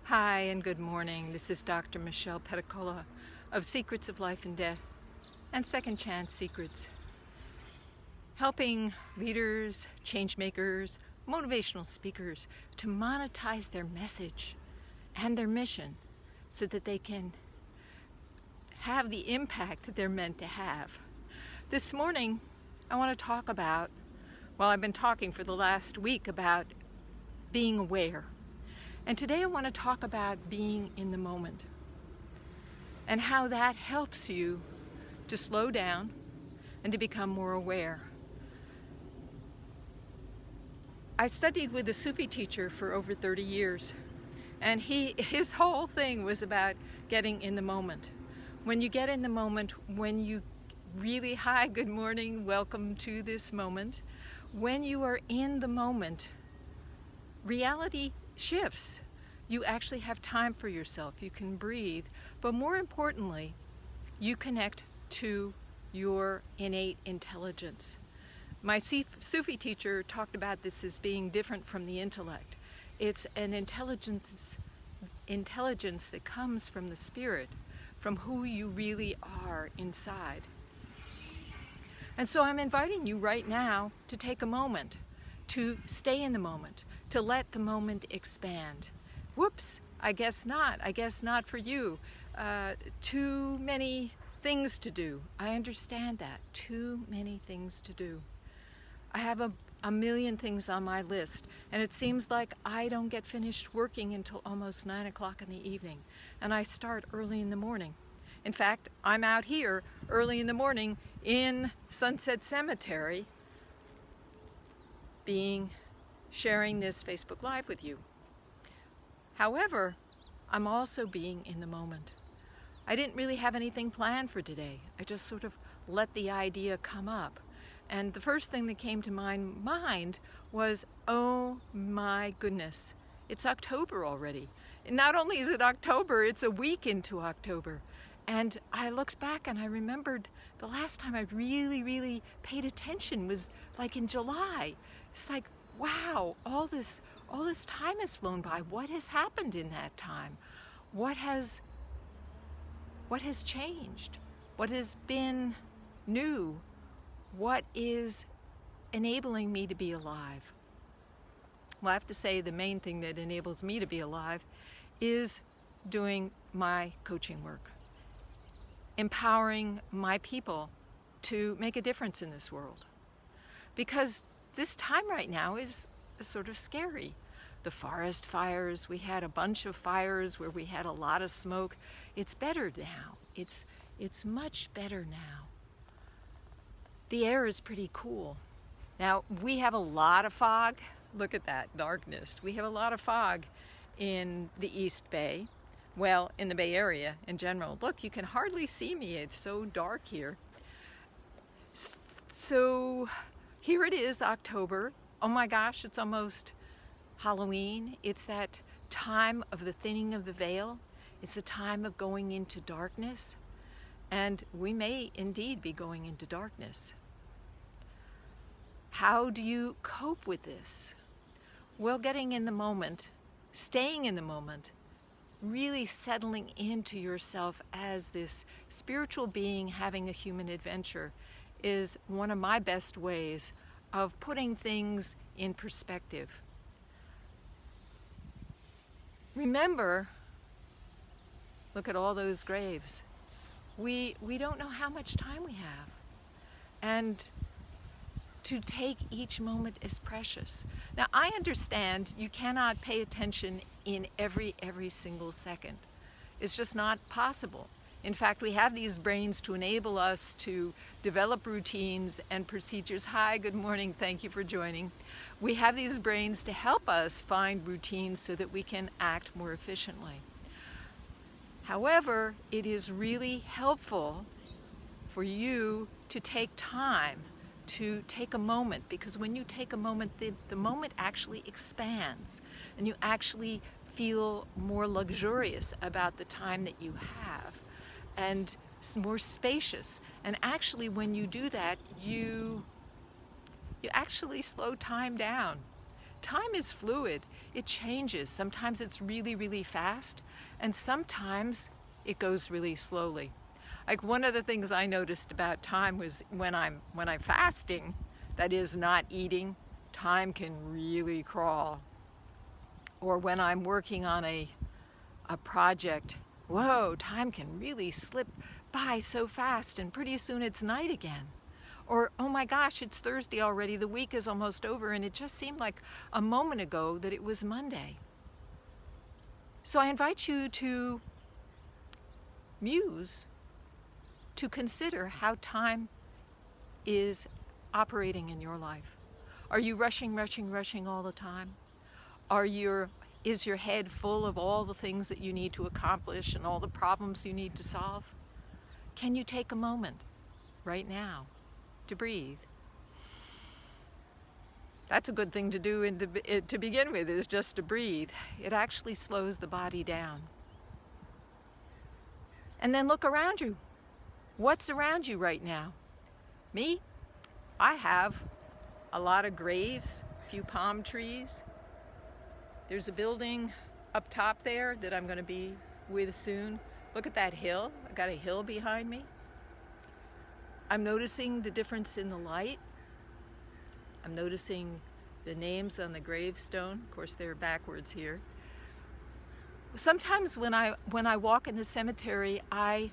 Hi and good morning. This is Dr. Michelle Pedicola of Secrets of Life and Death and Second Chance Secrets, helping leaders, change makers, motivational speakers to monetize their message and their mission so that they can have the impact that they're meant to have. This morning, I want to talk about, I've been talking for the last week about being aware. And today I want to talk about being in the moment and how that helps you to slow down and to become more aware. I studied with a Sufi teacher for over 30 years, and his whole thing was about getting in the moment. When you get in the moment, when you really, hi, good morning, welcome to this moment. When you are in the moment, reality shifts. You actually have time for yourself. You can breathe. But more importantly, you connect to your innate intelligence. My Sufi teacher talked about this as being different from the intellect. It's an intelligence that comes from the spirit, from who you really are inside. And so I'm inviting you right now to take a moment, to stay in the moment, to let the moment expand. Whoops, I guess not. I guess not for you. Too many things to do. I understand that. Too many things to do. I have a million things on my list, and it seems like I don't get finished working until almost 9 o'clock in the evening, and I start early in the morning. In fact, I'm out here early in the morning in Sunset Cemetery sharing this Facebook Live with you. However, I'm also being in the moment. I didn't really have anything planned for today. I just sort of let the idea come up. And the first thing that came to my mind was, oh my goodness, it's October already. And not only is it October, it's a week into October. And I looked back and I remembered the last time I really paid attention was like in July. It's like, wow, all this time has flown by. What has happened in that time? What has changed? What has been new? What is enabling me to be alive? Well, I have to say the main thing that enables me to be alive is doing my coaching work, empowering my people to make a difference in this world. Because this time right now is sort of scary. The forest fires, we had a bunch of fires where we had a lot of smoke. It's better now. It's much better now. The air is pretty cool. Now, we have a lot of fog. Look at that darkness. We have a lot of fog in the East Bay. Well, in the Bay Area in general. Look, you can hardly see me. It's so dark here. So here it is, October. Oh my gosh, it's almost Halloween. It's that time of the thinning of the veil. It's the time of going into darkness. And we may indeed be going into darkness. How do you cope with this? Well, getting in the moment, staying in the moment, really settling into yourself as this spiritual being having a human adventure is one of my best ways of putting things in perspective. Remember, look at all those graves. We don't know how much time we have. And to take each moment is precious. Now, I understand you cannot pay attention in every single second. It's just not possible. In fact, we have these brains to enable us to develop routines and procedures. Hi, good morning, thank you for joining. We have these brains to help us find routines so that we can act more efficiently. However, it is really helpful for you to take time, to take a moment, because when you take a moment, the moment actually expands and you actually feel more luxurious about the time that you have and more spacious. And actually, when you do that, you actually slow time down. Time is fluid. it changes. Sometimes it's really, really fast, and sometimes it goes really slowly. Like one of the things I noticed about time was when I'm fasting, that is not eating, time can really crawl. Or when I'm working on a project, whoa, time can really slip by so fast, and pretty soon it's night again. Or, oh my gosh, it's Thursday already, the week is almost over, and it just seemed like a moment ago that it was Monday. So I invite you to muse, to consider how time is operating in your life. Are you rushing all the time? Is your head full of all the things that you need to accomplish and all the problems you need to solve? Can you take a moment right now to breathe? That's a good thing to do to begin with, is just to breathe. It actually slows the body down. And then look around you. What's around you right now? Me? I have a lot of graves, a few palm trees. There's a building up top there that I'm going to be with soon. Look at that hill. I got a hill behind me. I'm noticing the difference in the light. I'm noticing the names on the gravestone. Of course, they're backwards here. Sometimes when I walk in the cemetery, I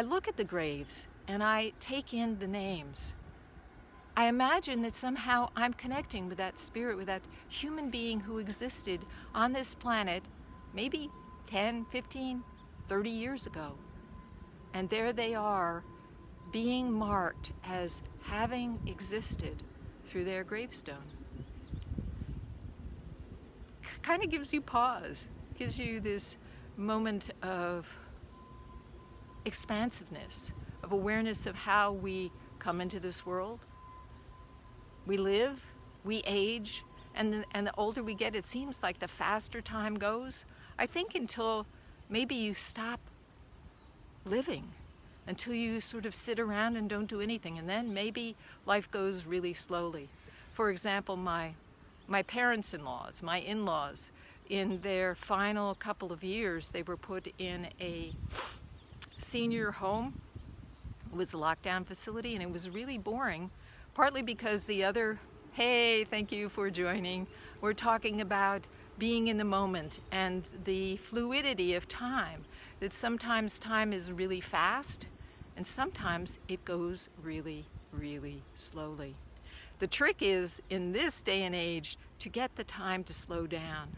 look at the graves and I take in the names. I imagine that somehow I'm connecting with that spirit, with that human being who existed on this planet maybe 10, 15, 30 years ago. And there they are, being marked as having existed through their gravestone. Kind of gives you pause, gives you this moment of expansiveness, of awareness of how we come into this world. We live, we age, and the older we get, it seems like the faster time goes. I think until maybe you stop living, until you sort of sit around and don't do anything, and then maybe life goes really slowly. For example, my parents-in-laws, my in-laws, in their final couple of years, they were put in a senior home. It was a lockdown facility, and it was really boring, partly because hey, thank you for joining. We're talking about being in the moment and the fluidity of time, that sometimes time is really fast and sometimes it goes really, really slowly. The trick is, in this day and age, to get the time to slow down.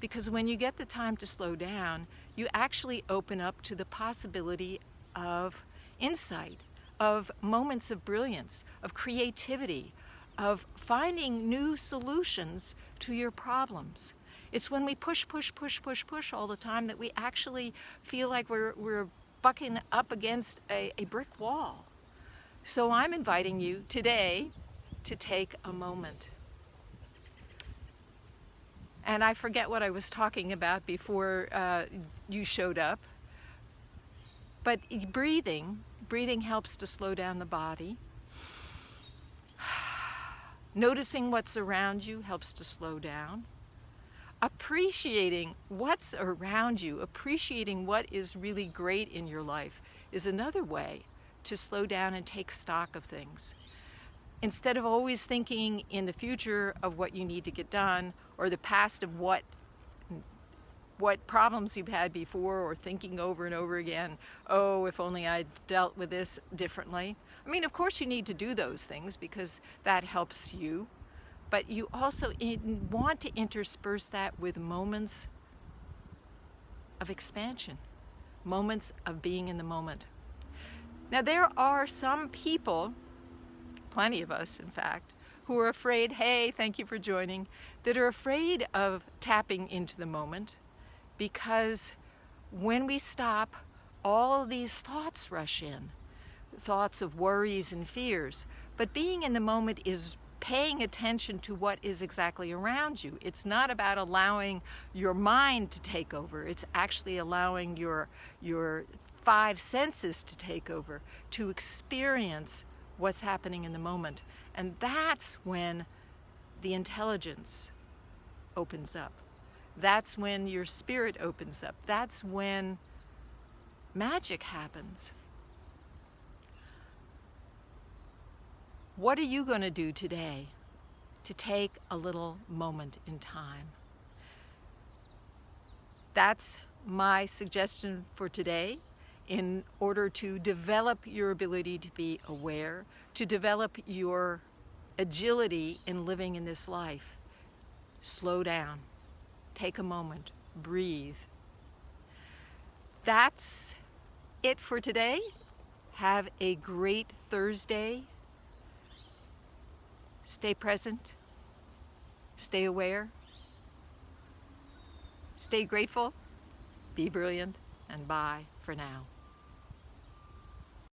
Because when you get the time to slow down, you actually open up to the possibility of insight, of moments of brilliance, of creativity, of finding new solutions to your problems. It's when we push all the time that we actually feel like we're bucking up against a brick wall. So I'm inviting you today to take a moment. And I forget what I was talking about before you showed up. But breathing helps to slow down the body. Noticing what's around you helps to slow down. Appreciating what's around you, appreciating what is really great in your life, is another way to slow down and take stock of things. Instead of always thinking in the future of what you need to get done, or the past of what problems you've had before, or thinking over and over again, oh, if only I'd dealt with this differently. I mean, of course you need to do those things because that helps you, but you also want to intersperse that with moments of expansion, moments of being in the moment. Now, there are some people, plenty of us in fact, who are afraid, hey, thank you for joining, that are afraid of tapping into the moment, because when we stop, all of these thoughts rush in, thoughts of worries and fears. But being in the moment is paying attention to what is exactly around you. It's not about allowing your mind to take over. It's actually allowing your five senses to take over, to experience what's happening in the moment. And that's when the intelligence opens up. That's when your spirit opens up. That's when magic happens. What are you going to do today to take a little moment in time? That's my suggestion for today. In order to develop your ability to be aware, to develop your agility in living in this life, slow down, take a moment, breathe. That's it for today. Have a great Thursday. Stay present, stay aware, stay grateful, be brilliant, and bye for now.